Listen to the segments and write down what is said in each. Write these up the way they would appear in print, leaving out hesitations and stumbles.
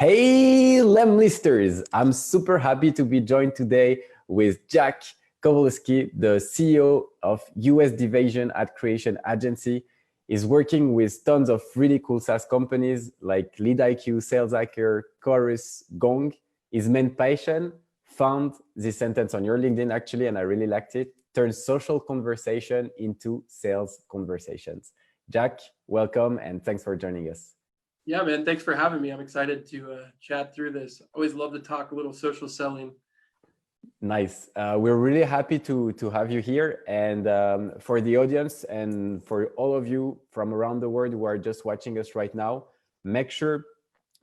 Hey, lemlisters! I'm super happy to be joined today with Jack Kosakowski, the CEO of US division at Creation Agency. He's working with tons of really cool SaaS companies like LeadIQ, SalesHacker, Chorus, Gong. His main passion, found this sentence on your LinkedIn actually, and I really liked it, turns social conversation into sales conversations. Jack, welcome and thanks for joining us. Yeah, man. Thanks for having me. I'm excited to chat through this. Always love to talk a little social selling. Nice. We're really happy to have you here. And for the audience and for all of you from around the world who are just watching us right now, make sure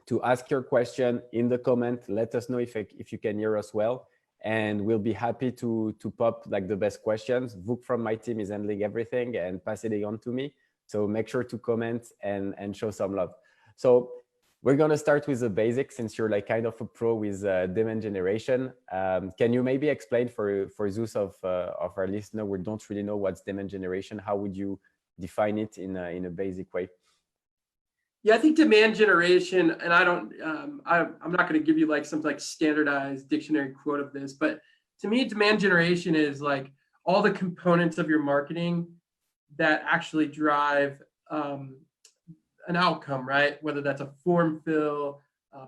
to ask your question in the comment. Let us know if you can hear us well. And we'll be happy to pop like the best questions. Vuk from my team is handling everything and pass it on to me. So make sure to comment and show some love. So we're going to start with the basics since you're like kind of a pro with demand generation. Can you maybe explain for those of our listener who don't really know what's demand generation? How would you define it in a basic way? Yeah, I think demand generation, and I'm not going to give you like some like standardized dictionary quote of this, but to me, demand generation is like all the components of your marketing that actually drive an outcome, right? Whether that's a form fill,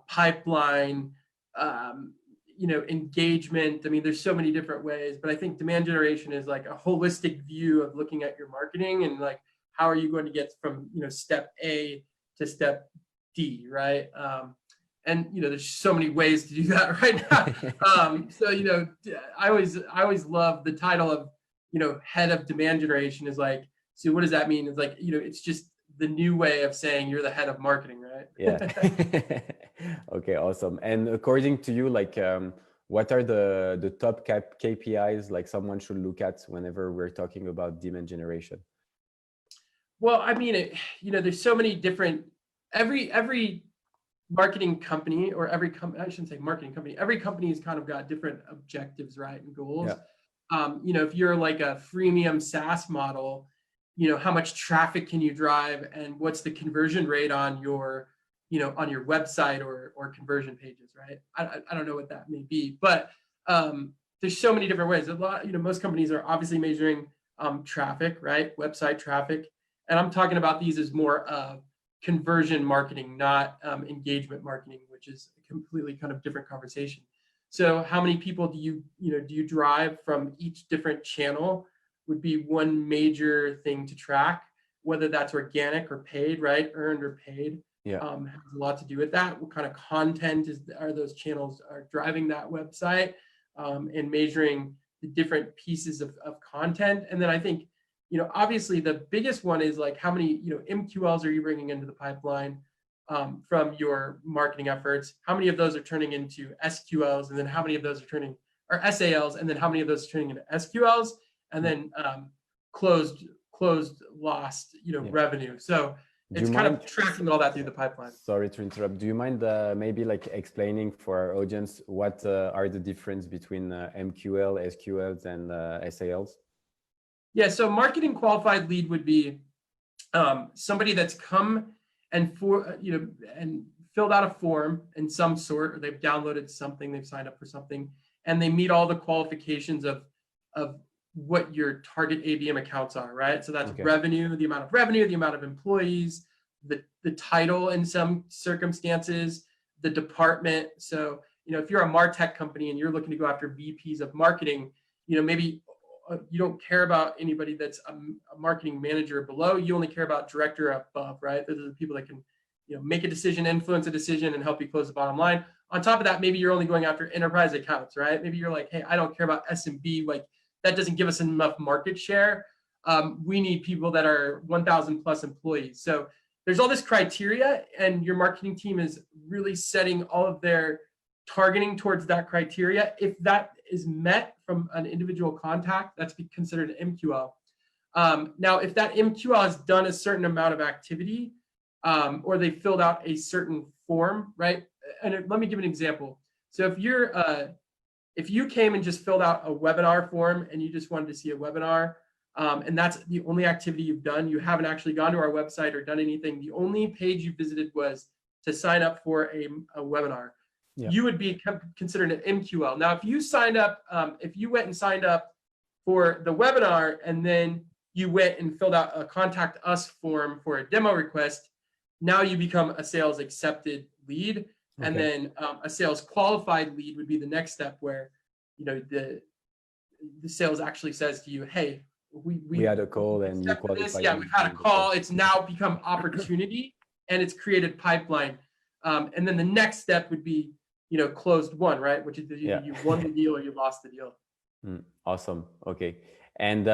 pipeline, engagement. I mean, there's so many different ways, but I think demand generation is like a holistic view of looking at your marketing and like, how are you going to get from, step A to step D, right? And there's so many ways to do that right now. So I always love the title of head of demand generation is like, so what does that mean? It's like, it's just the new way of saying you're the head of marketing, right? Yeah. Okay, awesome. And according to you, like, what are the top KPIs like someone should look at whenever we're talking about demand generation? Well, I mean, there's so many different, every marketing company or I shouldn't say marketing company, every company has kind of got different objectives, right? And goals. Yeah. If you're like a freemium SaaS model, how much traffic can you drive and what's the conversion rate on your, on your website or conversion pages, right? I don't know what that may be, but there's so many different ways. A lot, most companies are obviously measuring traffic, right? Website traffic. And I'm talking about these as more conversion marketing, not engagement marketing, which is a completely kind of different conversation. So how many people do you drive from each different channel would be one major thing to track, whether that's organic or paid, right? Earned or paid. Yeah. Has a lot to do with that. What kind of content are those channels are driving that website, and measuring the different pieces of content. And then I think, obviously the biggest one is like how many, MQLs are you bringing into the pipeline from your marketing efforts? How many of those are turning into SQLs? And then how many of those are SALs? And then how many of those are turning into SQLs? And then closed lost revenue. So it's kind of tracking all that through the pipeline. Sorry to interrupt. Do you mind maybe like explaining for our audience what are the difference between MQL, SQLs, and SALs? Yeah, so marketing qualified lead would be somebody that's come and and filled out a form in some sort, or they've downloaded something, they've signed up for something, and they meet all the qualifications of what your target ABM accounts are, right? So that's revenue, the amount of employees, the title in some circumstances, the department. So, if you're a MarTech company and you're looking to go after VPs of marketing, maybe you don't care about anybody that's a marketing manager below, you only care about director above, right? Those are the people that can, make a decision, influence a decision, and help you close the bottom line. On top of that, maybe you're only going after enterprise accounts, right? Maybe you're like, hey, I don't care about SMB, like that doesn't give us enough market share. We need people that are 1,000 plus employees. So there's all this criteria, and your marketing team is really setting all of their targeting towards that criteria. If that is met from an individual contact, that's considered an MQL. Now, if that MQL has done a certain amount of activity, or they filled out a certain form, right? And let me give an example. So if you came and just filled out a webinar form and you just wanted to see a webinar, and that's the only activity you've done, you haven't actually gone to our website or done anything, the only page you visited was to sign up for a webinar, you would be considered an MQL. Now, if you signed up, if you went and signed up for the webinar and then you went and filled out a contact us form for a demo request, now you become a sales accepted lead. And then a sales qualified lead would be the next step, where, you know, the sales actually says to you, hey, we had a call and you qualified. Yeah, we've had a call. It's now become opportunity and it's created pipeline. And then the next step would be, you know, closed won, right? Which is you won the deal or you lost the deal. Awesome. Okay. And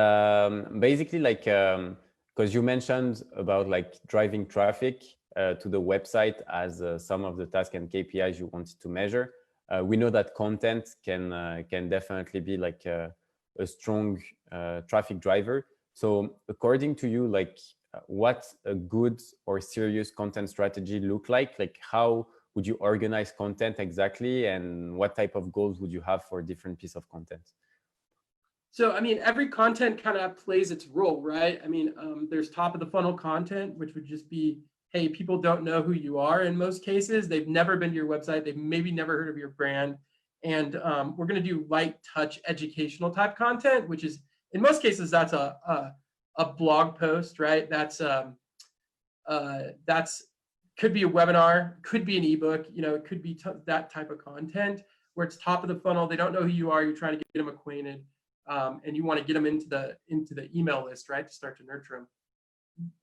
basically, like, because you mentioned about like driving traffic to the website as some of the tasks and KPIs you wanted to measure. We know that content can definitely be like a strong traffic driver. So according to you, like what a good or serious content strategy look like? Like how would you organize content exactly? And what type of goals would you have for different piece of content? So, I mean, every content kind of plays its role, right? I mean, there's top of the funnel content, which would just be, hey, people don't know who you are in most cases. They've never been to your website. They've maybe never heard of your brand. And we're going to do light touch educational type content, which is, in most cases, that's a blog post, right? That's could be a webinar, could be an ebook, you know, it could be that type of content where it's top of the funnel. They don't know who you are. You're trying to get them acquainted. And you want to get them into the email list, right, to start to nurture them.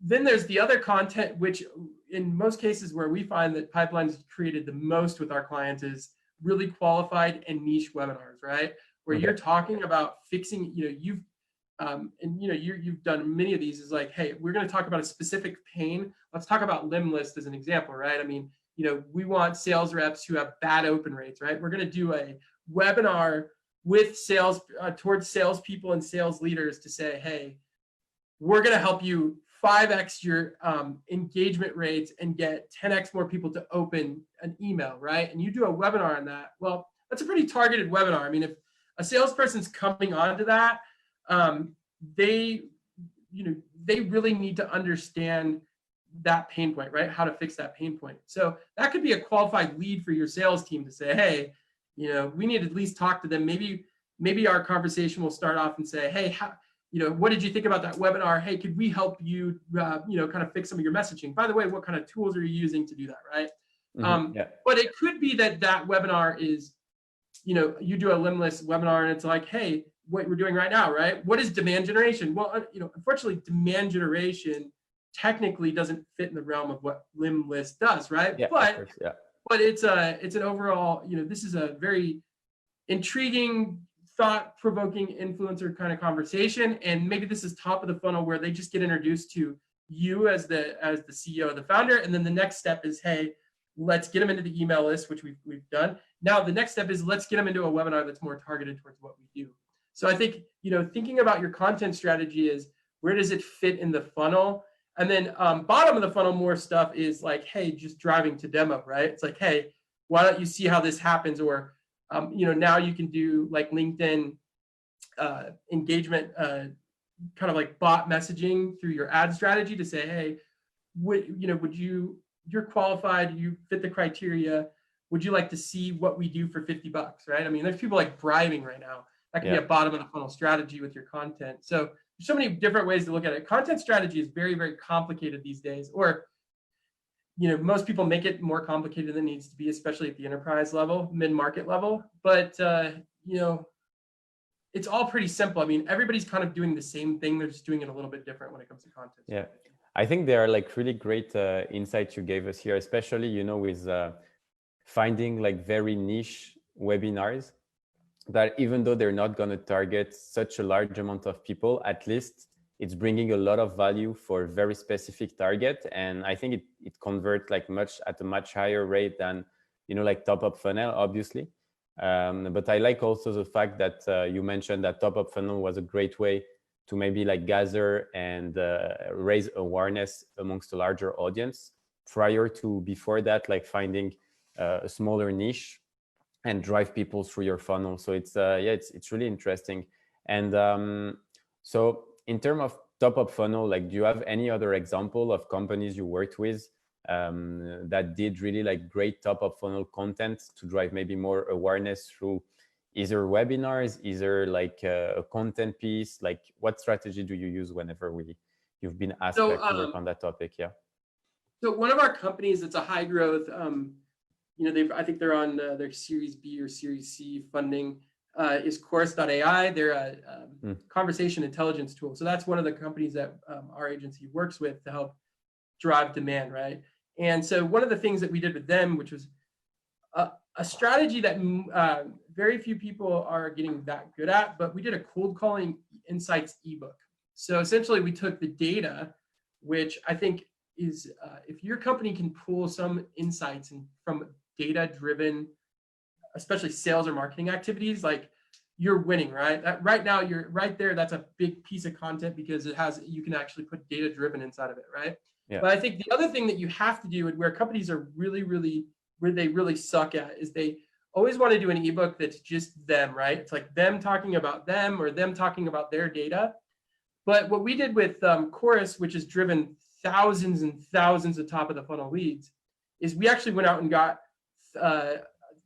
Then there's the other content, which in most cases where we find that pipelines created the most with our clients is really qualified and niche webinars, right? Where you're talking about fixing, you know, you've done many of these, is like, hey, we're going to talk about a specific pain. Let's talk about lemlist as an example, right? I mean, you know, we want sales reps who have bad open rates, right? We're going to do a webinar with sales towards salespeople and sales leaders to say, hey, we're going to help you 5x your engagement rates and get 10x more people to open an email, right? And you do a webinar on that. Well, that's a pretty targeted webinar. I mean, if a salesperson's coming onto that, they really need to understand that pain point, right? How to fix that pain point. So that could be a qualified lead for your sales team to say, hey, you know, we need to at least talk to them. Maybe our conversation will start off and say, hey, what did you think about that webinar? Hey, could we help you, kind of fix some of your messaging? By the way, what kind of tools are you using to do that, right? But it could be that webinar is, you do a lemlist webinar and it's like, hey, what we're doing right now, right? What is demand generation? Well, unfortunately, demand generation technically doesn't fit in the realm of what lemlist does, right? Yeah, but it's an overall, this is a very intriguing, thought-provoking influencer kind of conversation. And maybe this is top of the funnel where they just get introduced to you as the CEO, the founder. And then the next step is, hey, let's get them into the email list, which we've done. Now, the next step is let's get them into a webinar that's more targeted towards what we do. So I think, thinking about your content strategy is where does it fit in the funnel? And then bottom of the funnel, more stuff is like, hey, just driving to demo, right? It's like, hey, why don't you see how this happens? Or, now you can do like LinkedIn engagement, kind of like bot messaging through your ad strategy to say, hey, you're qualified, you fit the criteria. Would you like to see what we do for $50, right? I mean, there's people like bribing right now. That can be a bottom of the funnel strategy with your content. So there's so many different ways to look at it. Content strategy is very, very complicated these days, or, most people make it more complicated than it needs to be, especially at the enterprise level, mid-market level. But, it's all pretty simple. I mean, everybody's kind of doing the same thing. They're just doing it a little bit different when it comes to content. Yeah. I think there are like really great insights you gave us here, especially, with finding like very niche webinars that even though they're not going to target such a large amount of people, at least it's bringing a lot of value for a very specific target. And I think it converts like at a much higher rate than, like top-up funnel, obviously. But I like also the fact that you mentioned that top-up funnel was a great way to maybe like gather and raise awareness amongst a larger audience before that, like finding a smaller niche and drive people through your funnel. So it's really interesting. And so in terms of top-up funnel, like, do you have any other example of companies you worked with that did really like great top of funnel content to drive maybe more awareness through either webinars, either like a content piece? Like what strategy do you use whenever you've been asked So, like, to work on that topic? Yeah. So one of our companies that's a high growth, I think they're on their Series B or Series C funding, is Chorus.ai. They're a conversation intelligence tool. So that's one of the companies that our agency works with to help drive demand, right? And so one of the things that we did with them, which was a strategy that very few people are getting that good at, but we did a cold calling insights ebook. So essentially we took the data, which I think is if your company can pull some insights from data-driven, especially sales or marketing activities, like you're winning, right? Right now, you're right there. That's a big piece of content because you can actually put data-driven inside of it, right? Yeah. But I think the other thing that you have to do, and where companies are where they really suck at, is they always want to do an ebook that's just them, right? It's like them talking about them or them talking about their data. But what we did with Chorus, which has driven thousands and thousands of top of the funnel leads, is we actually went out and got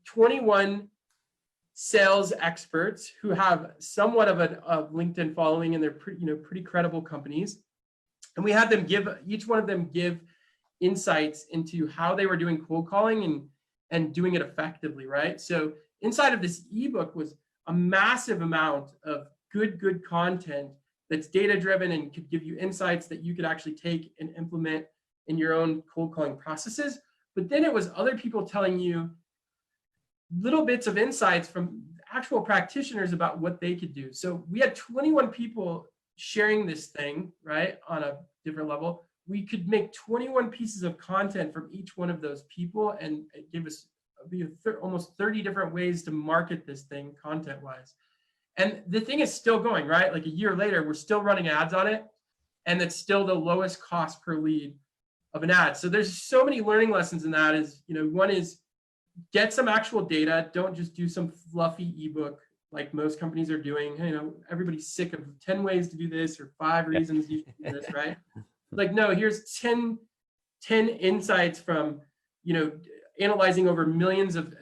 21 sales experts who have somewhat of a LinkedIn following, and they're pretty credible companies. And we had them each one of them give insights into how they were doing cold calling and doing it effectively, right? So inside of this ebook was a massive amount of good content that's data-driven and could give you insights that you could actually take and implement in your own cold calling processes. But then it was other people telling you little bits of insights from actual practitioners about what they could do. So we had 21 people sharing this thing, right, on a different level. We could make 21 pieces of content from each one of those people, and it gave us almost 30 different ways to market this thing content-wise. And the thing is still going, right? Like a year later, we're still running ads on it, and it's still the lowest cost per lead of an ad. So there's so many learning lessons in that. One is get some actual data. Don't just do some fluffy ebook like most companies are doing. Everybody's sick of 10 ways to do this or 5 reasons you should do this, right? Like, no, here's 10 insights from, analyzing over millions of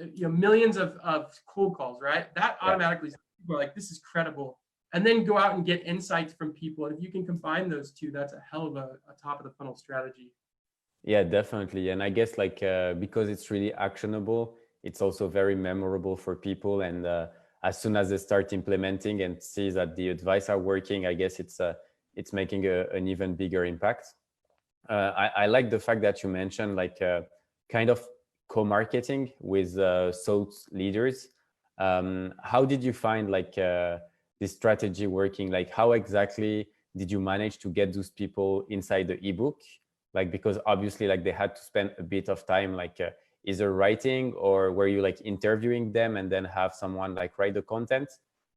cold calls, right? That automatically, people are like, this is credible. And then go out and get insights from people. And if you can combine those two, that's a hell of a top of the funnel strategy. Yeah, definitely. And I guess because it's really actionable, it's also very memorable for people. And as soon as they start implementing and see that the advice are working, I guess it's making an even bigger impact. I like the fact that you mentioned kind of co-marketing with thought leaders. How did you find this strategy working? Like, how exactly did you manage to get those people inside the ebook? Because obviously they had to spend a bit of time either writing, or were you interviewing them and then have someone write the content?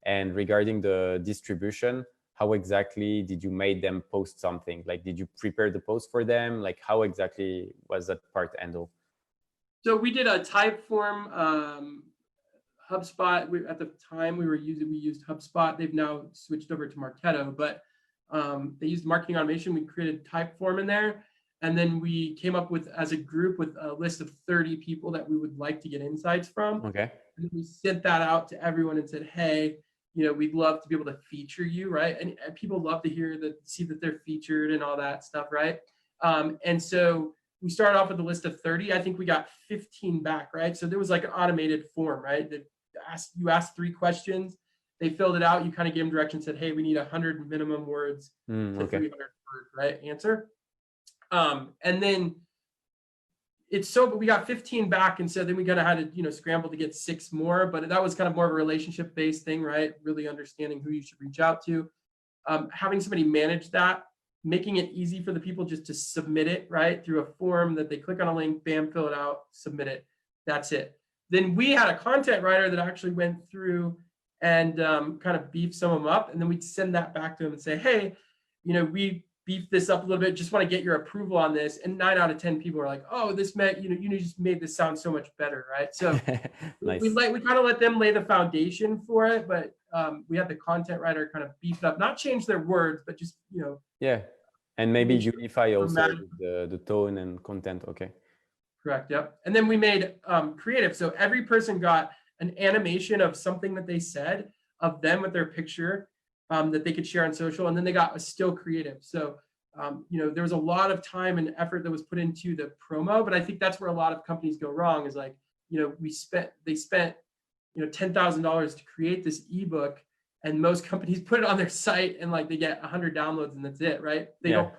And regarding the distribution, how exactly did you make them post something? Did you prepare the post for them? How exactly was that part handled? So we did a Typeform. HubSpot, at the time we used HubSpot. They've now switched over to Marketo, but they used marketing automation. We created Typeform in there. And then we came up as a group with a list of 30 people that we would like to get insights from. Okay. And we sent that out to everyone and said, hey, we'd love to be able to feature you, right? And people love to see that they're featured and all that stuff, right? And so we started off with a list of 30. I think we got 15 back, right? So there was an automated form, right? That you asked 3 questions. They filled it out. You kind of gave them directions, said, hey, we need 100 minimum words to 300 word, right? Answer. And then but we got 15 back. And so then we kind of had to, scramble to get 6 more, but that was kind of more of a relationship based thing, right? Really understanding who you should reach out to, having somebody manage that, making it easy for the people just to submit it, right? Through a form that they click on a link, bam, fill it out, submit it. That's it. Then we had a content writer that actually went through and kind of beefed some of them up. And then we'd send that back to them and say, hey, we beefed this up a little bit, just want to get your approval on this. And 9 out of 10 people are like, oh, this meant, you just made this sound so much better, right? So nice. we kind of let them lay the foundation for it, but we had the content writer kind of beef it up, not change their words, but just, And maybe made sure unify also dramatic- with the tone and content. Okay. Correct. Yep. And then we made creative. So every person got an animation of something that they said of them with their picture that they could share on social. And then they got a still creative. So, there was a lot of time and effort that was put into the promo, but I think that's where a lot of companies go wrong is like, they spent, $10,000 to create this ebook, and most companies put it on their site and like they get 100 downloads and that's it, right? They don't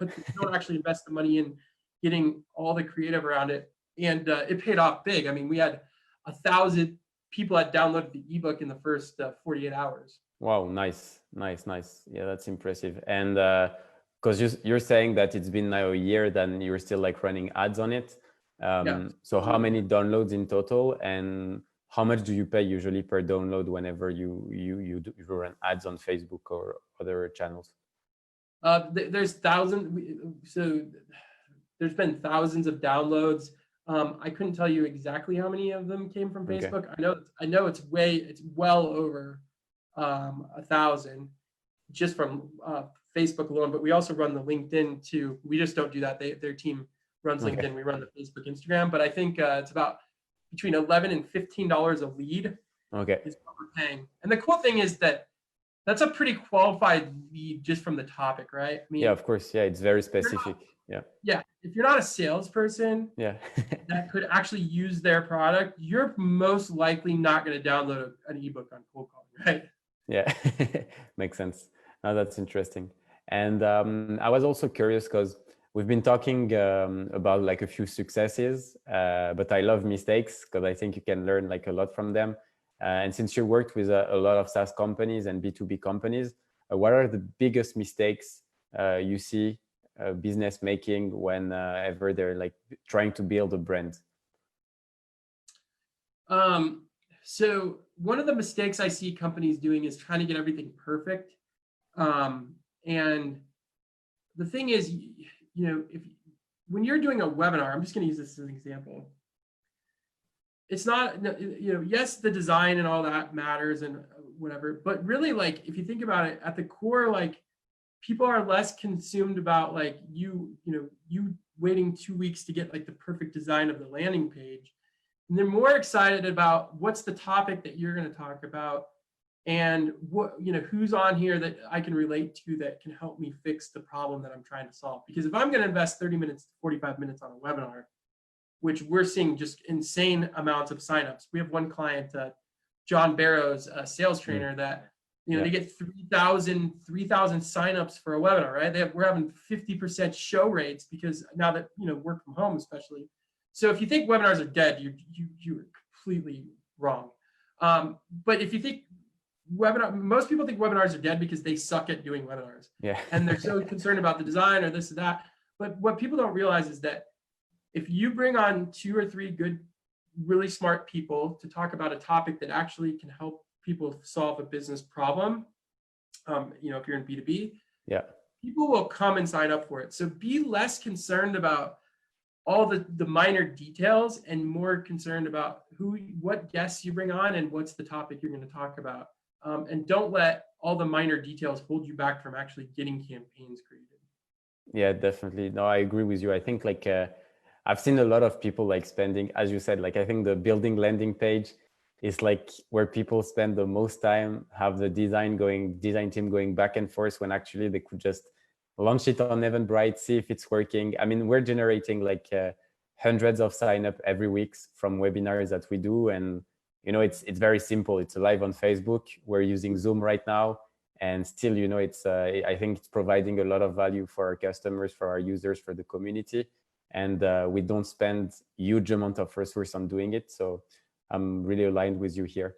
actually invest the money in getting all the creative around it. And it paid off big. I mean, we had 1,000 people that downloaded the ebook in the first 48 hours. Wow, nice. Yeah, that's impressive. And because you're saying that it's been now a year, then you're still like running ads on it. So how many downloads in total, and how much do you pay usually per download whenever you run ads on Facebook or other channels? There's been thousands of downloads. I couldn't tell you exactly how many of them came from Facebook. Okay. I know it's well over 1,000 just from Facebook alone, but we also run the LinkedIn too. We just don't do that. Their team runs LinkedIn. We run the Facebook, Instagram, but I think it's about between $11 and $15 a lead. Okay. Is what we're paying. And the cool thing is that that's a pretty qualified lead just from the topic, right? I mean, yeah, of course. Yeah, it's very specific. Yeah. If you're not a salesperson that could actually use their product, you're most likely not going to download an ebook on cold calling, right? Yeah, makes sense. Now that's interesting. And I was also curious because we've been talking about like a few successes, but I love mistakes because I think you can learn like a lot from them. And since you worked with a lot of SaaS companies and B2B companies, what are the biggest mistakes you see business making whenever they're like trying to build a brand? So one of the mistakes I see companies doing is trying to get everything perfect. And the thing is, when you're doing a webinar, I'm just going to use this as an example. It's not, yes, the design and all that matters and whatever, but really, like, if you think about it at the core, like, people are less consumed about like you waiting 2 weeks to get like the perfect design of the landing page. And they're more excited about what's the topic that you're going to talk about and what, who's on here that I can relate to that can help me fix the problem that I'm trying to solve. Because if I'm going to invest 30 minutes to 45 minutes on a webinar, which we're seeing just insane amounts of signups. We have one client, John Barrows, a sales trainer that, they get 3,000 signups for a webinar, right? We're having 50% show rates because now that, work from home, especially. So if you think webinars are dead, you're completely wrong. But if you think most people think webinars are dead because they suck at doing webinars. Yeah. And they're so concerned about the design or this or that. But what people don't realize is that if you bring on 2 or 3 good, really smart people to talk about a topic that actually can help people solve a business problem, if you're in B2B, people will come and sign up for it. So be less concerned about all the minor details and more concerned about what guests you bring on and what's the topic you're going to talk about. And don't let all the minor details hold you back from actually getting campaigns created. Yeah, definitely. No, I agree with you. I think like I've seen a lot of people like spending, as you said, like I think the building landing page is like where people spend the most time, have the design team going back and forth when actually they could just launch it on Eventbrite, see if it's working. I mean, we're generating like hundreds of signups every week from webinars that we do. And, it's very simple. It's live on Facebook. We're using Zoom right now. And still, it's I think it's providing a lot of value for our customers, for our users, for the community. And we don't spend huge amount of resource on doing it. So I'm really aligned with you here.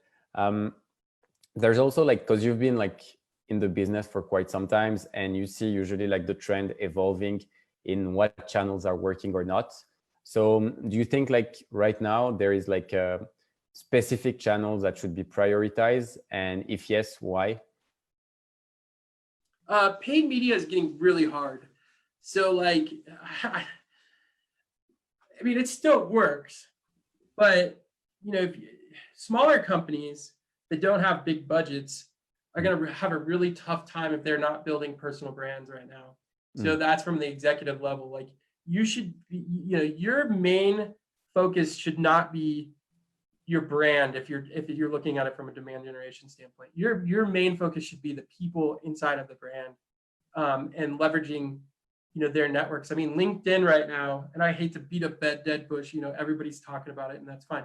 There's also like, because you've been like in the business for quite some time and you see usually like the trend evolving in what channels are working or not. So do you think like right now there is like a specific channels that should be prioritized? And if yes, why? Paid media is getting really hard. So like, I mean, it still works, but smaller companies that don't have big budgets are going to have a really tough time if they're not building personal brands right now. So that's from the executive level. Like you should be, your main focus should not be your brand if you're looking at it from a demand generation standpoint. Your main focus should be the people inside of the brand, and leveraging their networks. I mean, LinkedIn right now, and I hate to beat up that dead bush, everybody's talking about it and that's fine,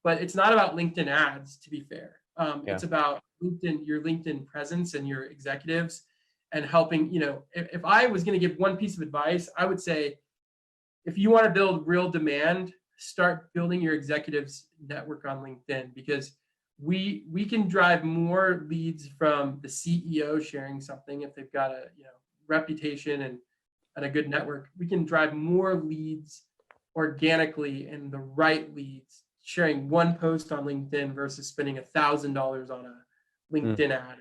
but it's not about LinkedIn ads, to be fair. It's about your LinkedIn presence and your executives, and helping. If I was going to give one piece of advice, I would say, if you want to build real demand, start building your executives network on LinkedIn, because we can drive more leads from the CEO sharing something. If they've got a reputation and a good network, we can drive more leads organically, and the right leads, sharing one post on LinkedIn versus spending $1,000 on a LinkedIn ad,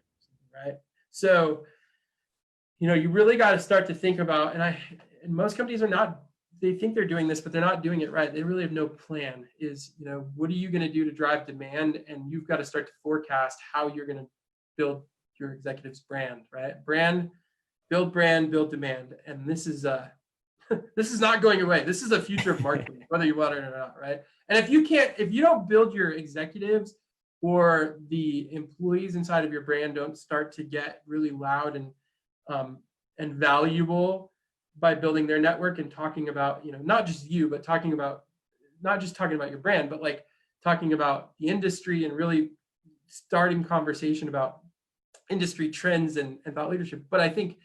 right? So, you really got to start to think about, and most companies are not, they think they're doing this, but they're not doing it right. They really have no plan. What are you going to do to drive demand? And you've got to start to forecast how you're going to build your executive's brand, right? Build demand. And this is this is not going away. This is the future of marketing, whether you want it or not, right? And if you don't build your executives, or the employees inside of your brand don't start to get really loud and valuable by building their network and talking about, not just you, but not just talking about your brand, but like talking about the industry, and really starting conversation about industry trends and thought leadership. But I think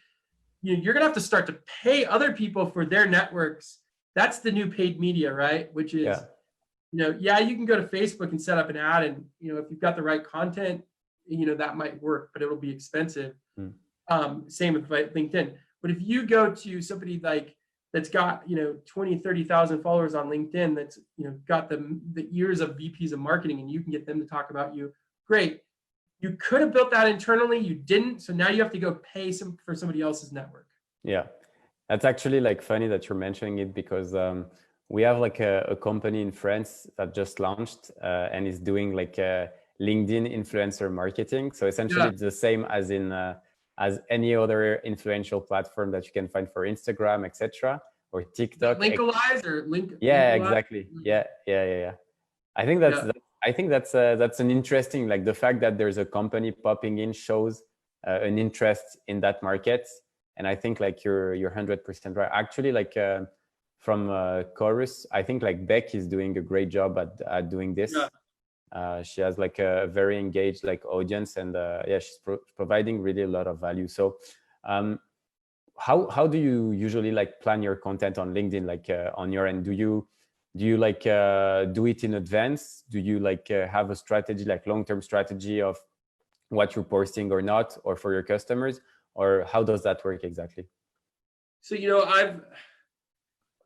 you're going to have to start to pay other people for their networks. That's the new paid media, right? Which is, you can go to Facebook and set up an ad, and, if you've got the right content, that might work, but it'll be expensive. Same with LinkedIn. But if you go to somebody that's got, 20, 30,000 followers on LinkedIn, that's, got the ears of VPs of marketing, and you can get them to talk about you, great. You could have built that internally, you didn't. So now you have to go pay for somebody else's network. Yeah. That's actually funny that you're mentioning it, because we have a company in France that just launched and is doing LinkedIn influencer marketing. So essentially it's the same as any other influential platform that you can find for Instagram, etc., or TikTok. Linkalize or link. Yeah, exactly. Yeah. I think that's an interesting, the fact that there's a company popping in shows an interest in that market. And I think you're 100% right. Actually, from Chorus, I think Beck is doing a great job at doing this. She has a very engaged audience, and she's providing really a lot of value. So how do you usually plan your content on LinkedIn, on your end? Do you do it in advance? Do you have a strategy, long-term strategy of what you're posting or not, or for your customers, or how does that work exactly? So,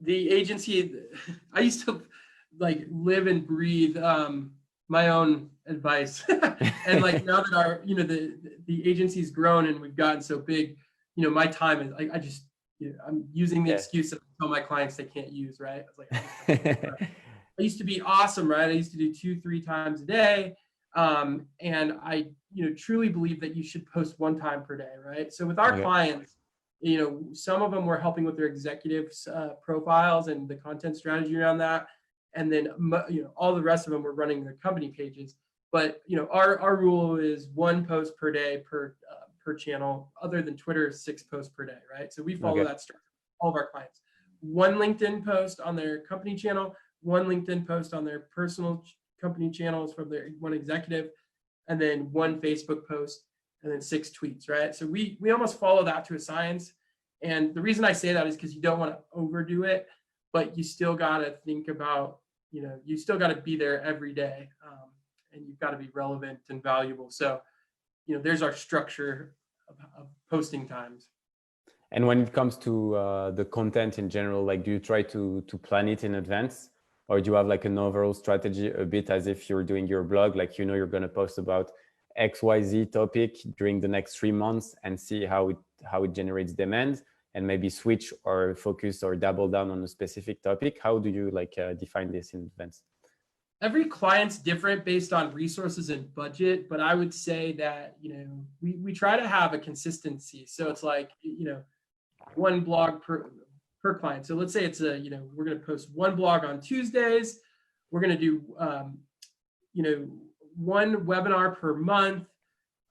the agency, I used to live and breathe my own advice. And now that the agency's grown and we've gotten so big, my time is, I'm using the excuse that I tell my clients they can't use, right? I used to be awesome, right? I used to do 2-3 times a day. And I, truly believe that you should post 1 time per day, right? So with our clients, some of them we're helping with their executives profiles and the content strategy around that. And then, all the rest of them we're running their company pages. But, our rule is 1 post per day per channel, other than Twitter, 6 posts per day, right? So we follow that structure, all of our clients. 1 LinkedIn post on their company channel, 1 LinkedIn post on their personal company channels from their 1 executive, and then 1 Facebook post, and then 6 tweets, right? So we almost follow that to a science. And the reason I say that is because you don't want to overdo it, but you still got to think about, you still got to be there every day, and you've got to be relevant and valuable. So, there's our structure of posting times. And when it comes to the content in general, do you try to plan it in advance, or do you have an overall strategy, a bit as if you're doing your blog, you're going to post about XYZ topic during the next 3 months and see how it generates demand, and maybe switch or focus or double down on a specific topic? How do you define this in advance? Every client's different based on resources and budget, but I would say that, we try to have a consistency. So it's one blog per client. So let's say it's we're going to post one blog on Tuesdays. We're going to do, one webinar per month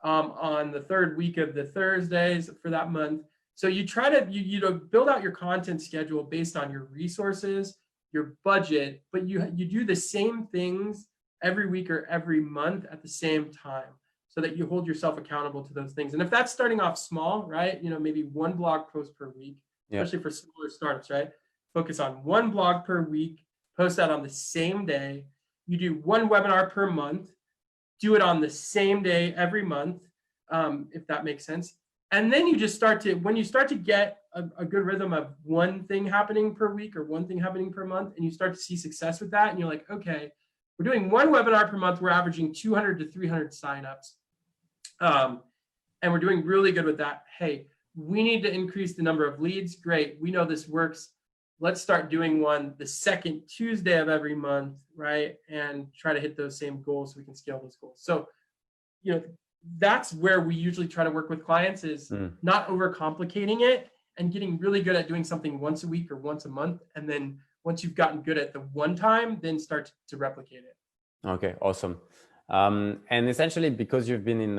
on the third week of the Thursdays for that month. So you try to, build out your content schedule based on your resources, your budget, but you do the same things every week or every month at the same time so that you hold yourself accountable to those things. And if that's starting off small, right, maybe one blog post per week, especially for smaller startups, right? Focus on one blog per week, post that on the same day. You do one webinar per month, do it on the same day every month, if that makes sense. And then you just when you start to get a good rhythm of one thing happening per week or one thing happening per month, and you start to see success with that, and you're like, okay, we're doing one webinar per month, we're averaging 200 to 300 signups. And we're doing really good with that. Hey, we need to increase the number of leads. Great, we know this works. Let's start doing one the second Tuesday of every month, right? And try to hit those same goals so we can scale those goals. So, that's where we usually try to work with clients is not overcomplicating it and getting really good at doing something once a week or once a month. And then once you've gotten good at the one time, then start to replicate it. Okay, awesome. And essentially, because you've been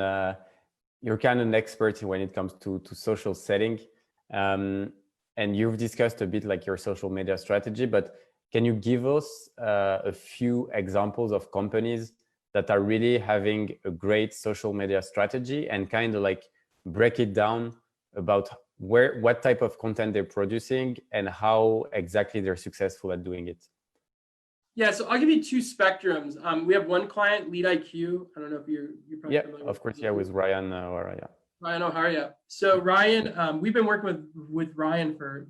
you're kind of an expert when it comes to social setting. And you've discussed a bit like your social media strategy, but can you give us a few examples of companies that are really having a great social media strategy and kind of like break it down about what type of content they're producing and how exactly they're successful at doing it? Yeah, so I'll give you two spectrums. We have one client, Lead IQ. I don't know if you're probably familiar of course, with Ryan O'Hara. Ryan O'Hara. So Ryan, we've been working with Ryan for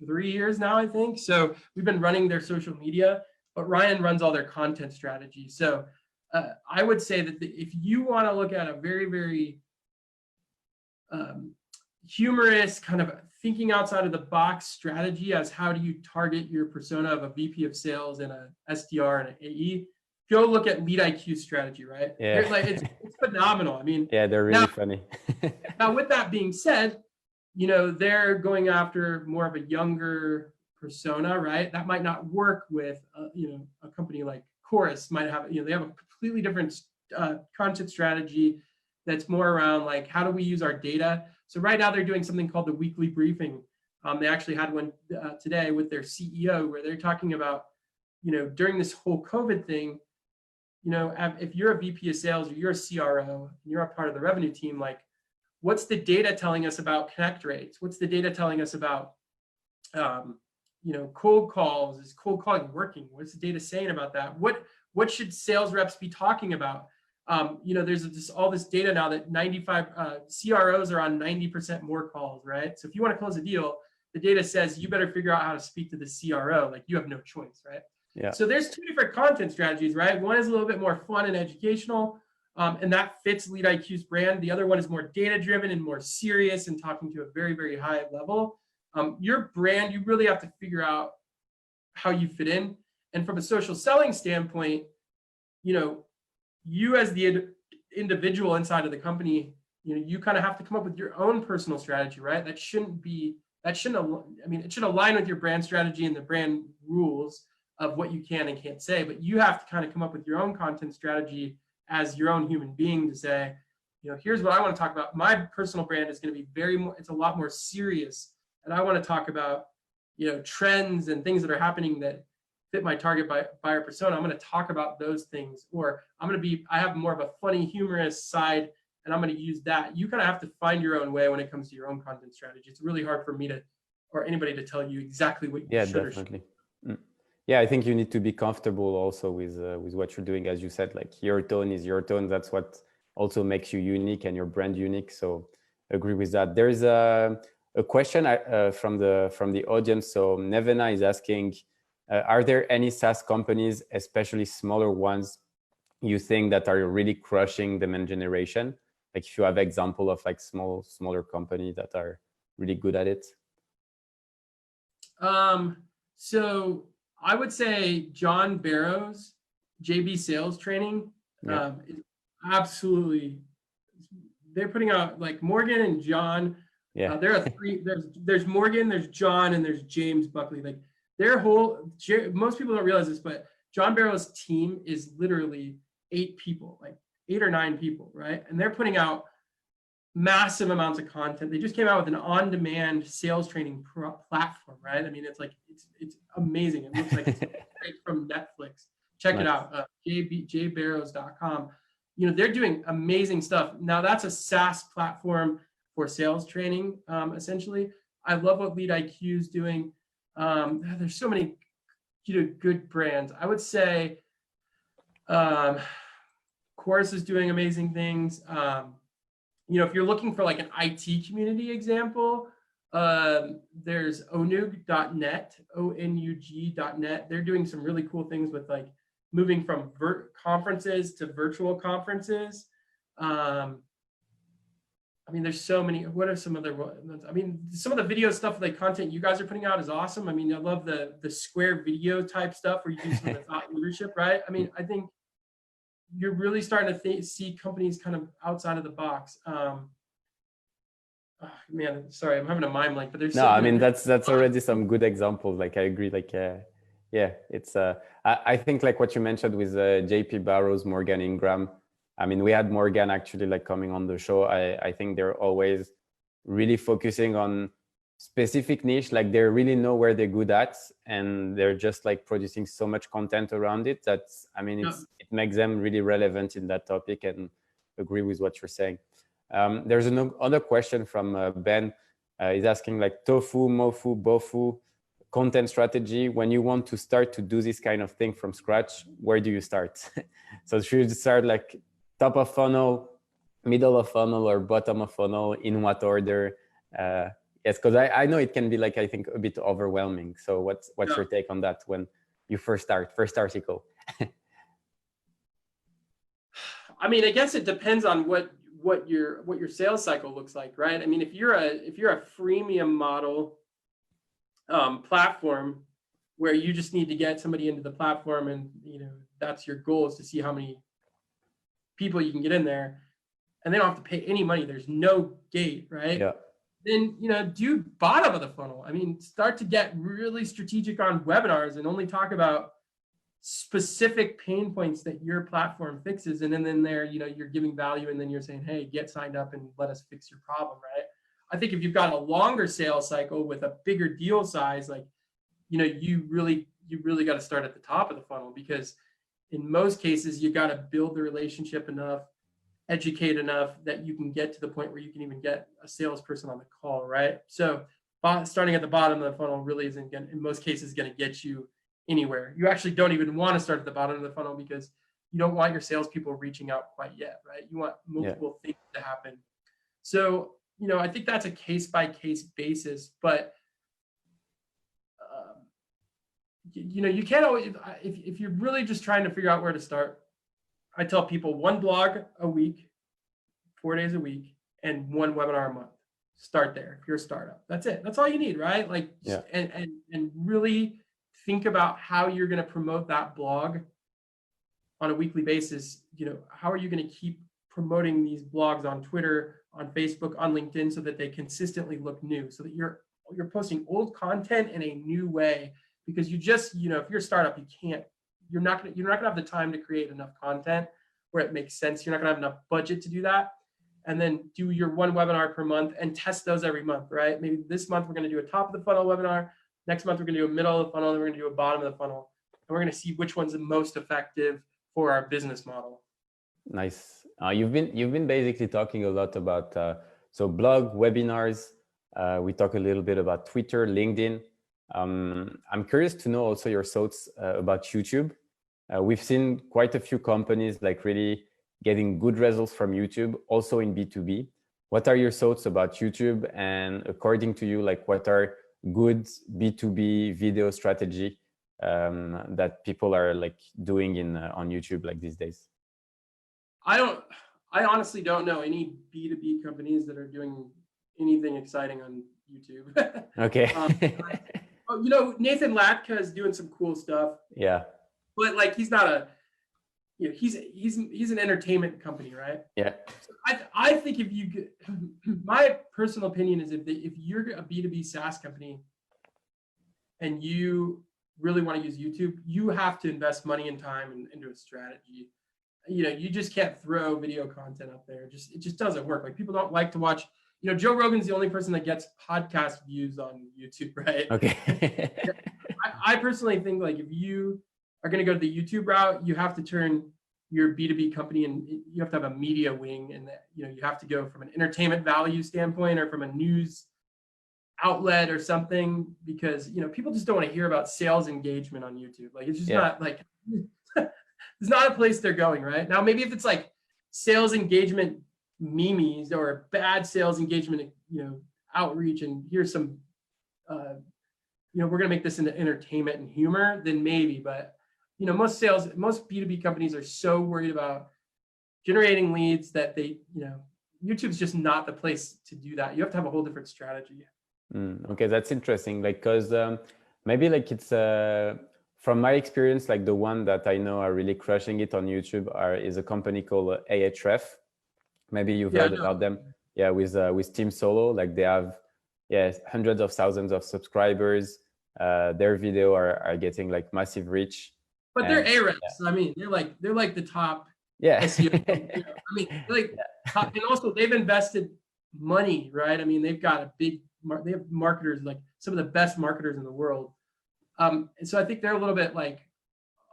3 years now, I think. So we've been running their social media, but Ryan runs all their content strategy. So I would say that if you want to look at a very, very humorous kind of thinking outside of the box strategy as how do you target your persona of a VP of sales and a SDR and an AE, go look at Lead IQ strategy, right? Yeah. It's phenomenal. I mean, yeah, they're really funny. Now, with that being said, they're going after more of a younger persona, right? That might not work with, a company like Chorus might have, they have a completely different content strategy that's more around like, how do we use our data? So right now they're doing something called the weekly briefing. They actually had one today with their CEO where they're talking about, during this whole COVID thing, if you're a VP of sales or you're a CRO, and you're a part of the revenue team, like, what's the data telling us about connect rates? What's the data telling us about, cold calls? Is cold calling working? What's the data saying about that? What should sales reps be talking about? There's all this data now that 95 CROs are on 90% more calls, right? So if you want to close a deal, the data says you better figure out how to speak to the CRO. Like, you have no choice, right? Yeah. So there's two different content strategies, right? One is a little bit more fun and educational, and that fits Lead IQ's brand. The other one is more data-driven and more serious and talking to a very, very high level. Your brand, you really have to figure out how you fit in. And from a social selling standpoint, you as the individual inside of the company, you kind of have to come up with your own personal strategy, right? It should align with your brand strategy and the brand rules of what you can and can't say, but you have to kind of come up with your own content strategy as your own human being to say, here's what I want to talk about. My personal brand is going to be it's a lot more serious. And I want to talk about, trends and things that are happening that fit my target buyer persona. I'm going to talk about those things, or I have more of a funny, humorous side, and I'm going to use that. You kind of have to find your own way when it comes to your own content strategy. It's really hard for me or anybody to tell you exactly what you should definitely. Or should. Yeah, I think you need to be comfortable also with what you're doing. As you said, like, your tone is your tone. That's what also makes you unique and your brand unique. So agree with that. There is a question from the audience. So Nevena is asking, are there any SaaS companies, especially smaller ones, you think that are really crushing demand generation? Like, if you have example of like smaller companies that are really good at it. So I would say John Barrow's JB Sales Training is absolutely, they're putting out, like, Morgan and John Yeah. There are three. There's Morgan, there's John, and there's James Buckley. Like their whole. Most people don't realize this, but John Barrow's team is literally 8 people, like 8 or 9 people, right? And they're putting out massive amounts of content. They just came out with an on-demand sales training platform, right? I mean, it's like it's amazing. It looks like it's straight from Netflix. Check it out, jbarrows.com. You know, they're doing amazing stuff. Now that's a SaaS platform for sales training, essentially. I love what Lead IQ is doing. There's so many, you know, good brands. I would say Chorus is doing amazing things. You know, if you're looking for like an IT community example, there's onug.net, onug.net. They're doing some really cool things with like moving from conferences to virtual conferences. I mean, there's so many. What are some other ones? I mean, some of the video stuff, like content you guys are putting out is awesome. I mean, I love the square video type stuff where you do some of the thought leadership, right? I mean, I think you're really starting to see companies kind of outside of the box. Man, sorry, I'm having a mind blank, but there's no, I mean that's already some good examples. Like I agree. Like yeah, it's I think like what you mentioned with JP Barrows, Morgan Ingram. I mean, we had Morgan actually like coming on the show. I think they're always really focusing on specific niche, like they really know where they're good at, and they're just like producing so much content around it that, I mean, it makes them really relevant in that topic, and agree with what you're saying. There's another question from Ben. He's asking like tofu, mofu, bofu, content strategy. When you want to start to do this kind of thing from scratch, where do you start? So should you start like top of funnel, middle of funnel, or bottom of funnel? In what order? Yes, because I know it can be like, I think, a bit overwhelming. So what's your take on that when you first article? I mean, I guess it depends on what your sales cycle looks like, right? I mean, if you're a freemium model platform where you just need to get somebody into the platform, and you know that's your goal, is to see how many people you can get in there, and they don't have to pay any money. There's no gate, right? Yeah. Then, you know, do bottom of the funnel. I mean, start to get really strategic on webinars and only talk about specific pain points that your platform fixes. And then there, you know, you're giving value, and then you're saying, hey, get signed up and let us fix your problem, right? I think if you've got a longer sales cycle with a bigger deal size, like, you know, you really got to start at the top of the funnel, because in most cases, you got to build the relationship enough, educate enough that you can get to the point where you can even get a salesperson on the call, right? So starting at the bottom of the funnel really isn't going to, in most cases, going to get you anywhere. You actually don't even want to start at the bottom of the funnel, because you don't want your salespeople reaching out quite yet, right? You want multiple things to happen. So, you know, I think that's a case-by-case basis, but you know, you can't always, if you're really just trying to figure out where to start, I tell people 1 blog a week, 4 days a week, and 1 webinar a month. Start there if you're a startup. That's it. That's all you need, right? Like, and really think about how you're going to promote that blog on a weekly basis. You know, how are you going to keep promoting these blogs on Twitter, on Facebook, on LinkedIn, so that they consistently look new, so that you're posting old content in a new way? Because you just, you know, if you're a startup, you're not gonna have the time to create enough content where it makes sense. You're not gonna have enough budget to do that. And then do your 1 webinar per month and test those every month, right? Maybe this month we're gonna do a top of the funnel webinar. Next month we're gonna do a middle of the funnel, and we're gonna do a bottom of the funnel. And we're gonna see which one's the most effective for our business model. Nice. You've been basically talking a lot about so blog, webinars. We talk a little bit about Twitter, LinkedIn. I'm curious to know also your thoughts about YouTube. We've seen quite a few companies like really getting good results from YouTube, also in B2B. What are your thoughts about YouTube? And according to you, like what are good B2B video strategy that people are like doing on YouTube like these days? I honestly don't know any B2B companies that are doing anything exciting on YouTube. Okay. You know, Nathan Latka is doing some cool stuff. Yeah. But like, he's not he's an entertainment company, right? Yeah. So I think if you, my personal opinion is if you're a B2B SaaS company and you really want to use YouTube, you have to invest money and time into a strategy. You just can't throw video content up there. It just doesn't work. Like, people don't like to watch. Joe Rogan's the only person that gets podcast views on YouTube, right? Okay. I personally think, like, if you are going to go to the YouTube route, you have to turn your B2B company, and you have to have a media wing, and that, you have to go from an entertainment value standpoint or from a news outlet or something, because people just don't want to hear about sales engagement on YouTube. Like, it's just not like it's not a place they're going right now. Maybe if it's like sales engagement memes or bad sales engagement outreach, and here's some we're going to make this into entertainment and humor, then maybe. But most B2B companies are so worried about generating leads that they YouTube's just not the place to do that. You have to have a whole different strategy. Okay, that's interesting. Like, because maybe like it's from my experience, like the one that I know are really crushing it on YouTube is a company called Ahref. Maybe you've heard about them. Yeah, with Team Solo, like they have hundreds of thousands of subscribers. Their video are getting like massive reach. But they're Ahrefs. I mean, they're like the top SEO. I mean, they're like top, and also they've invested money, right? I mean, they've got they have marketers, like some of the best marketers in the world. And so I think they're a little bit like,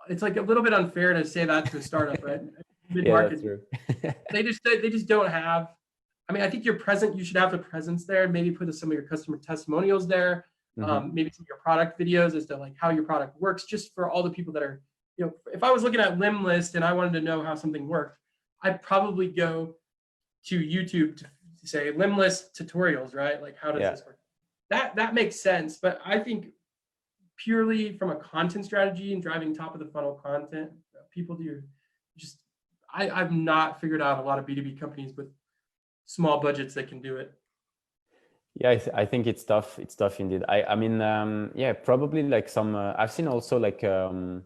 it's like a little bit unfair to say that to a startup, right? That's true. they just don't have. I mean, I think you should have the presence there, and maybe put some of your customer testimonials there, maybe some of your product videos as to like how your product works, just for all the people that are, if I was looking at lemlist and I wanted to know how something worked, I'd probably go to YouTube to say lemlist tutorials, right? Like, how does this work? That makes sense. But I think purely from a content strategy and driving top of the funnel content, people do just, I've not figured out a lot of B2B companies with small budgets that can do it. Yeah, I think it's tough. It's tough indeed. I mean, probably like some, I've seen also like a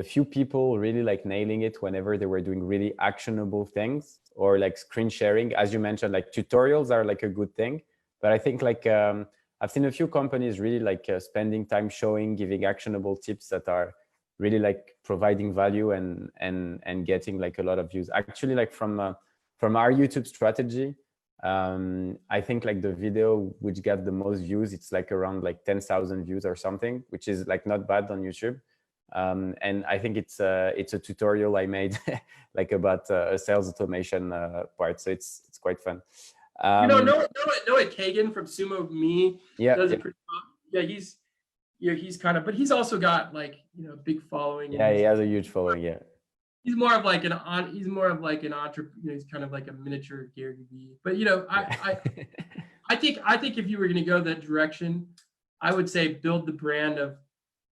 few people really like nailing it whenever they were doing really actionable things, or like screen sharing. As you mentioned, like tutorials are like a good thing, but I think like I've seen a few companies really like spending time giving actionable tips that are really like providing value and getting like a lot of views. Actually, like from our YouTube strategy, I think like the video which got the most views, it's like around like 10,000 views or something, which is like not bad on YouTube. And I think it's a tutorial I made like about a sales automation part, so it's quite fun. Noah Kagan from Sumo Me does it pretty well. He's kind of, but he's also got like big following. Yeah, he has a huge following. Yeah, he's more of like an entrepreneur. He's kind of like a miniature Gary Vee. But I think if you were going to go that direction, I would say build the brand of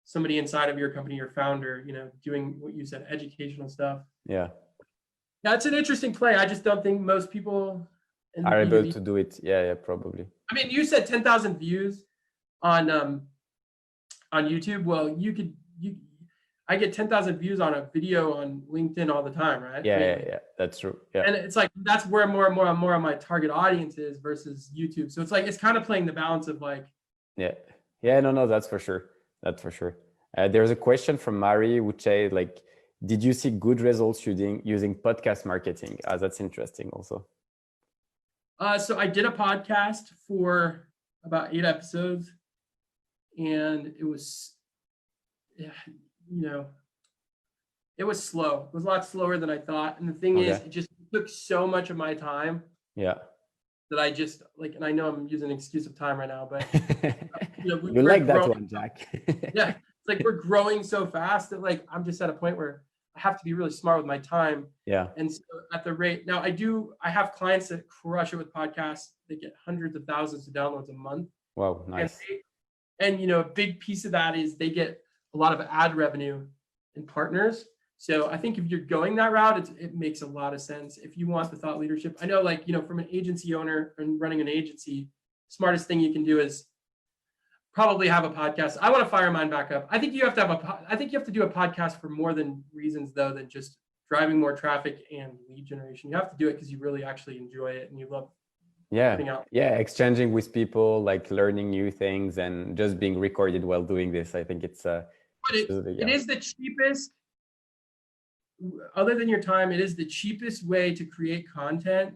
somebody inside of your company, your founder, doing what you said, educational stuff. Yeah, that's an interesting play. I just don't think most people are able to do it. Yeah, probably. I mean, you said 10,000 views on YouTube. Well, I get 10,000 views on a video on LinkedIn all the time, right? Yeah, that's true. Yeah, and it's like that's where more of my target audience is versus YouTube. So it's like it's kind of playing the balance of like. No, that's for sure. That's for sure. There's a question from Mari which says like, did you see good results using podcast marketing? That's interesting also. So I did a podcast for about 8 episodes, and it was, it was slow. It was a lot slower than I thought. And the thing is, it just took so much of my time. Yeah. That I just like, and I know I'm using an excuse of time right now, but you like that one, Jack. Yeah, it's like we're growing so fast that like I'm just at a point where I have to be really smart with my time. Yeah. And so at the rate now, I have clients that crush it with podcasts. They get hundreds of thousands of downloads a month. Wow, nice. And a big piece of that is they get a lot of ad revenue and partners. So I think if you're going that route, it makes a lot of sense. If you want the thought leadership, I know like, from an agency owner and running an agency, smartest thing you can do is probably have a podcast. I want to fire mine back up. I think you have to do a podcast for more than reasons though, than just driving more traffic and lead generation. You have to do it because you really actually enjoy it and you love putting out. Exchanging with people, like learning new things and just being recorded while doing this. I think it's but it is the cheapest, other than your time, it is the cheapest way to create content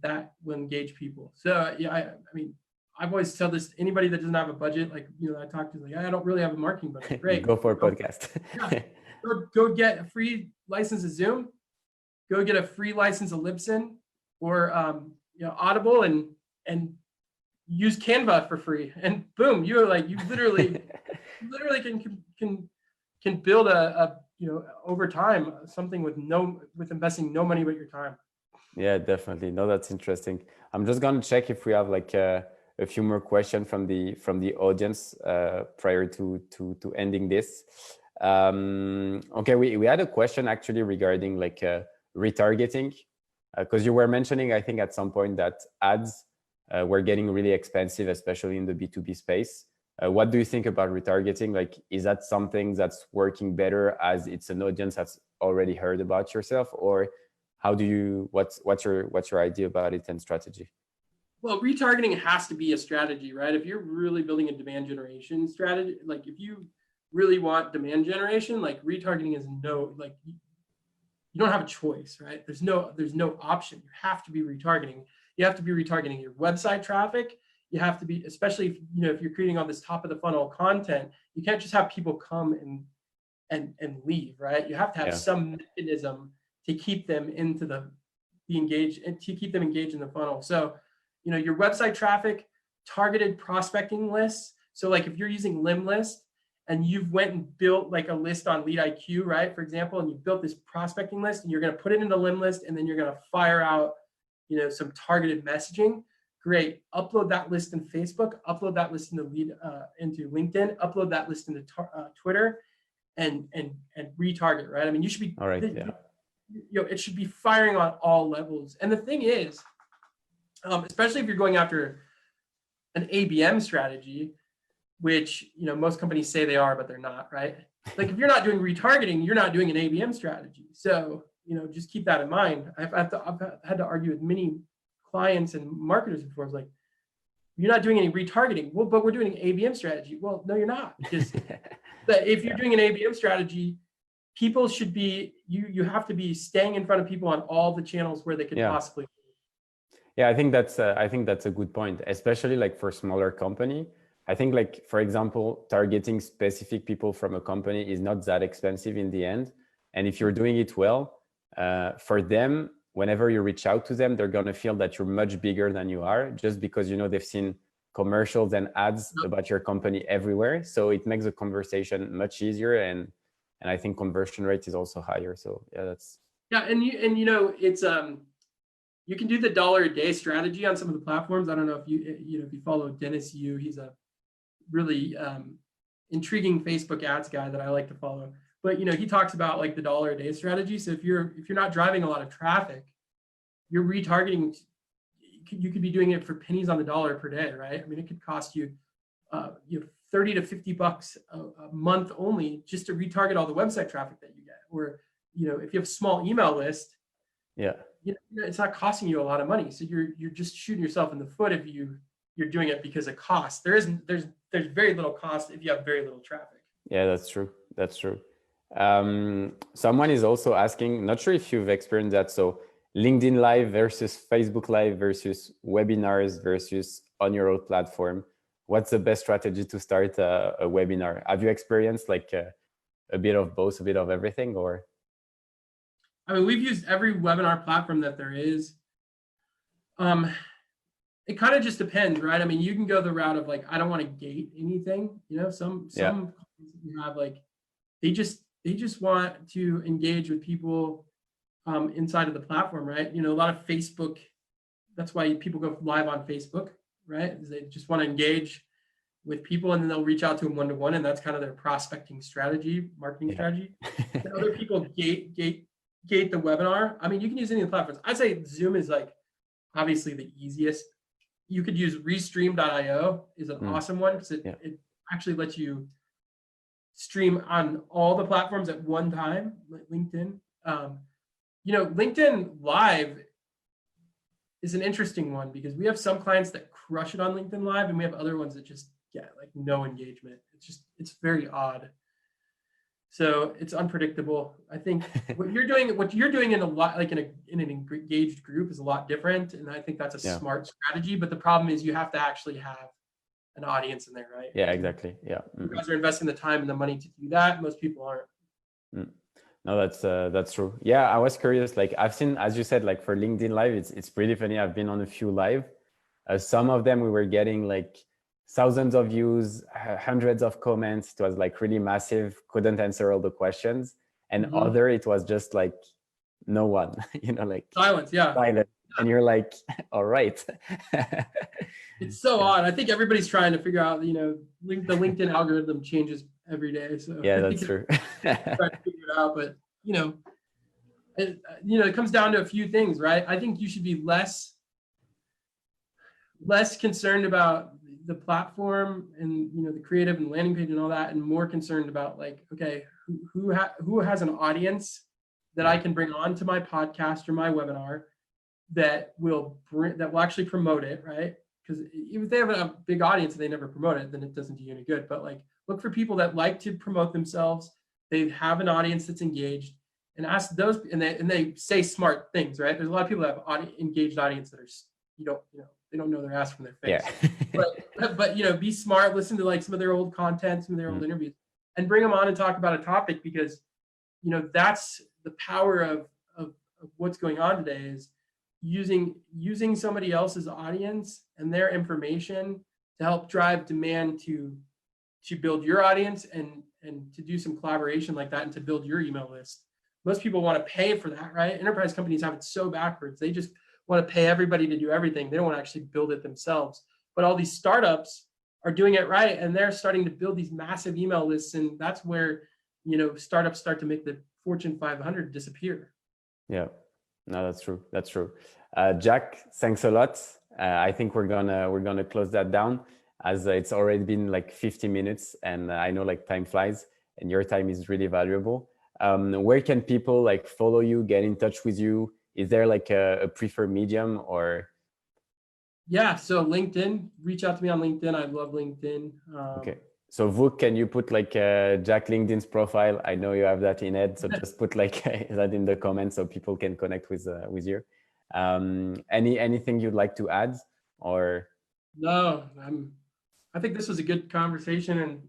that will engage people. So yeah, I mean, I've always tell this to anybody that doesn't have a budget, like, you know, I talk to like, I don't really have a marketing budget. Great. Go for a podcast. Go get a free license of Zoom, go get a free license of Libsyn or you know, Audible, and use Canva for free, and boom, you literally can build a you know, over time, something with investing no money but your time. Yeah, definitely. No, that's interesting. I'm just gonna check if we have like a few more questions from the audience prior to ending this. Okay, we had a question actually regarding like retargeting, because you were mentioning, I think at some point, that ads were getting really expensive, especially in the B2B space. What do you think about retargeting? Like, is that something that's working better as it's an audience that's already heard about yourself, or how do you, what's your idea about it and strategy? Well, retargeting has to be a strategy, right? If you're really building a demand generation strategy, like if you really want demand generation, like retargeting is like, you don't have a choice, right? There's no option. You have to be retargeting. You have to be retargeting your website traffic. You have to be, especially if, you know, if you're creating all this top of the funnel content, you can't just have people come and leave, right? You have to have some mechanism to keep them engaged and to keep them engaged in the funnel. So, you know, your website traffic, targeted prospecting lists. So like if you're using lemlist and you've went and built like a list on Lead IQ, right? For example, and you built this prospecting list and you're going to put it into lemlist and then you're going to fire out, you know, some targeted messaging. Great. Upload that list in Facebook, upload that list into LinkedIn, upload that list into Twitter, and retarget, right? I mean, you should be, you know, it should be firing on all levels. And the thing is, especially if you're going after an ABM strategy, which, you know, most companies say they are, but they're not, right? Like if you're not doing retargeting, you're not doing an ABM strategy. So, you know, just keep that in mind. I've had to argue with many clients and marketers before. It's like, you're not doing any retargeting. Well, but we're doing an ABM strategy. Well, no, you're not. Because if you're doing an ABM strategy, people should be, you have to be staying in front of people on all the channels where they could possibly. Yeah, I think that's a good point, especially like for smaller company. I think, like, for example, targeting specific people from a company is not that expensive in the end. And if you're doing it well, for them, whenever you reach out to them, they're going to feel that you're much bigger than you are, just because, you know, they've seen commercials and ads about your company everywhere. So it makes the conversation much easier. And I think conversion rate is also higher. So yeah, that's. Yeah. And you know, it's, you can do the $1 a day strategy on some of the platforms. I don't know if if you follow Dennis Yu, he's a really intriguing Facebook ads guy that I like to follow. But, you know, he talks about like the $1 a day strategy. So if you're not driving a lot of traffic, you're retargeting, you could be doing it for pennies on the dollar per day, right? I mean, it could cost you, you know, $30 to $50 a month only just to retarget all the website traffic that you get. Or, you know, if you have a small email list, you know, it's not costing you a lot of money. So you're just shooting yourself in the foot if you're doing it because of cost. There's very little cost if you have very little traffic. Yeah, that's true. That's true. Someone is also asking, not sure if you've experienced that. So LinkedIn Live versus Facebook Live versus webinars versus on your own platform. What's the best strategy to start a webinar? Have you experienced like a bit of both, a bit of everything, or? I mean, we've used every webinar platform that there is. It kind of just depends, right? I mean, you can go the route of like, I don't want to gate anything. You know, some you have like, they just want to engage with people inside of the platform, right? You know, a lot of Facebook, that's why people go live on Facebook, right? They just want to engage with people and then they'll reach out to them one-to-one, and that's kind of their prospecting strategy, marketing strategy. And other people gate the webinar. I mean, you can use any of the platforms. I'd say Zoom is like obviously the easiest. You could use restream.io is an awesome one because it actually lets you stream on all the platforms at one time, like LinkedIn. LinkedIn Live is an interesting one because we have some clients that crush it on LinkedIn Live, and we have other ones that just get like no engagement. It's very odd. So it's unpredictable. I think what you're doing in a lot, like in an engaged group, is a lot different, and I think that's a smart strategy. But the problem is you have to actually have an audience in there, right? Yeah, exactly. Yeah, you guys are investing the time and the money to do that. Most people aren't. No, that's true. Yeah, I was curious. Like I've seen, as you said, like for LinkedIn Live, it's pretty funny. I've been on a few live. Some of them we were getting like thousands of views, hundreds of comments. It was like really massive. Couldn't answer all the questions. And other, it was just like no one. Like silence. Yeah, silent. And you're like, all right. It's so odd. I think everybody's trying to figure out. The LinkedIn algorithm changes every day. So yeah, that's true. Trying to figure it out, but it comes down to a few things, right? I think you should be less concerned about the platform and the creative and landing page and all that, and more concerned about like, okay, who has an audience that I can bring on to my podcast or my webinar that will actually promote it, right? Because if they have a big audience and they never promote it, then it doesn't do you any good. But like, look for people that like to promote themselves. They have an audience that's engaged, and ask those, and they say smart things, right? There's a lot of people that have engaged audience that are they don't know their ass from their face. Yeah. but be smart. Listen to like some of their old content, some of their old interviews, and bring them on and talk about a topic, because that's the power of what's going on today, is using somebody else's audience and their information to help drive demand to build your audience and to do some collaboration like that, and to build your email list. Most people want to pay for that, right? Enterprise companies have it so backwards. They just want to pay everybody to do everything. They don't want to actually build it themselves. But all these startups are doing it right, and they're starting to build these massive email lists, and that's where startups start to make the Fortune 500 disappear. Yeah, no, that's true. That's true. Jack, thanks a lot. I think we're gonna close that down, as it's already been like 50 minutes, and I know like time flies, and your time is really valuable. Where can people like follow you, get in touch with you? Is there like a preferred medium or? Yeah, so LinkedIn, reach out to me on LinkedIn. I love LinkedIn. Okay. So Vuk, can you put like Jack LinkedIn's profile? I know you have that in it, so just put like that in the comments so people can connect with you. Anything you'd like to add, or? No, I think this was a good conversation, and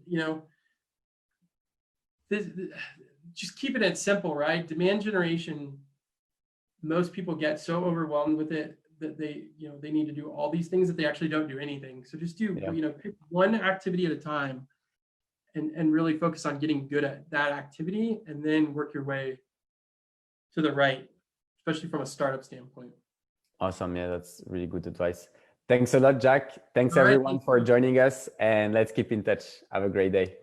just keeping it simple, right? Demand generation. Most people get so overwhelmed with it that they need to do all these things that they actually don't do anything. So just do pick one activity at a time, and really focus on getting good at that activity, and then work your way to the right, especially from a startup standpoint. Awesome. Yeah, that's really good advice. Thanks a lot, Jack. Thanks everyone for joining us, and let's keep in touch. Have a great day.